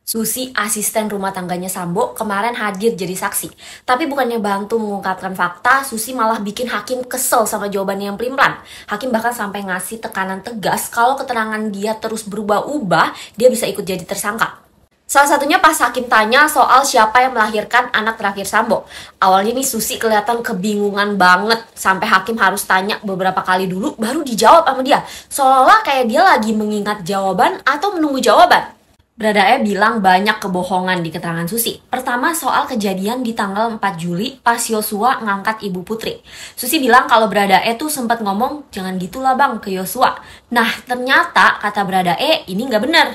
Susi, asisten rumah tangganya Sambo, kemarin hadir jadi saksi. Tapi bukannya bantu mengungkapkan fakta, Susi malah bikin hakim kesel sama jawabannya yang pelin-pelan. Hakim bahkan sampai ngasih tekanan tegas kalau keterangan dia terus berubah-ubah, dia bisa ikut jadi tersangka. Salah satunya pas hakim tanya soal siapa yang melahirkan anak terakhir Sambo. Awalnya nih Susi kelihatan kebingungan banget, sampai hakim harus tanya beberapa kali dulu baru dijawab sama dia. Seolah-olah kayak dia lagi mengingat jawaban atau menunggu jawaban. Baradae bilang banyak kebohongan di keterangan Susi. Pertama, soal kejadian di tanggal 4 Juli pas Yosua ngangkat Ibu Putri. Susi bilang kalau Baradae tuh sempat ngomong, jangan gitulah bang ke Yosua. Nah, ternyata kata Baradae ini nggak benar.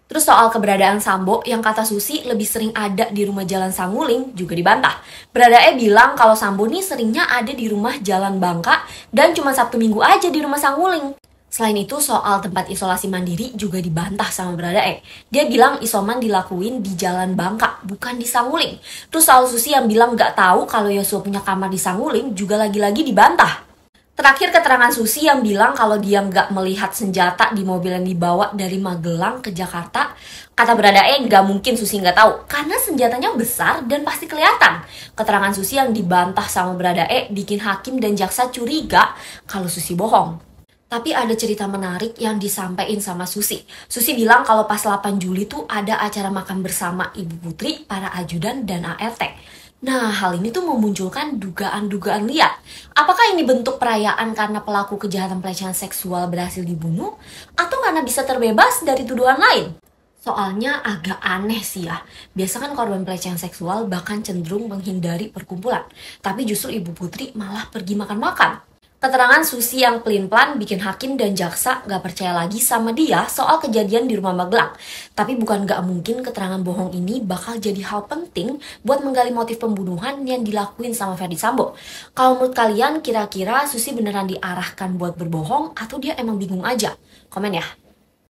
Terus soal keberadaan Sambo yang kata Susi lebih sering ada di rumah Jalan Sanguling juga dibantah. Baradae bilang kalau Sambo nih seringnya ada di rumah Jalan Bangka dan cuma Sabtu Minggu aja di rumah Sanguling. Selain itu, soal tempat isolasi mandiri juga dibantah sama Baradae. Dia bilang isoman dilakuin di Jalan Bangka, bukan di Sanguling. Terus soal Susi yang bilang nggak tahu kalau Yosua punya kamar di Sanguling juga lagi-lagi dibantah. Terakhir keterangan Susi yang bilang kalau dia nggak melihat senjata di mobil yang dibawa dari Magelang ke Jakarta. Kata Baradae nggak mungkin Susi nggak tahu, karena senjatanya besar dan pasti kelihatan. Keterangan Susi yang dibantah sama Baradae bikin hakim dan jaksa curiga kalau Susi bohong. Tapi ada cerita menarik yang disampaikan sama Susi. Susi bilang kalau pas 8 Juli tuh ada acara makan bersama Ibu Putri, para ajudan, dan ART. Nah, hal ini tuh memunculkan dugaan-dugaan liar. Apakah ini bentuk perayaan karena pelaku kejahatan pelecehan seksual berhasil dibunuh? Atau karena bisa terbebas dari tuduhan lain? Soalnya agak aneh sih ya. Biasa kan korban pelecehan seksual bahkan cenderung menghindari perkumpulan. Tapi justru Ibu Putri malah pergi makan-makan. Keterangan Susi yang pelin-pelan bikin hakim dan jaksa gak percaya lagi sama dia soal kejadian di rumah Magelang. Tapi bukan gak mungkin keterangan bohong ini bakal jadi hal penting buat menggali motif pembunuhan yang dilakuin sama Ferdy Sambo. Kalau menurut kalian kira-kira Susi beneran diarahkan buat berbohong atau dia emang bingung aja? Komen ya.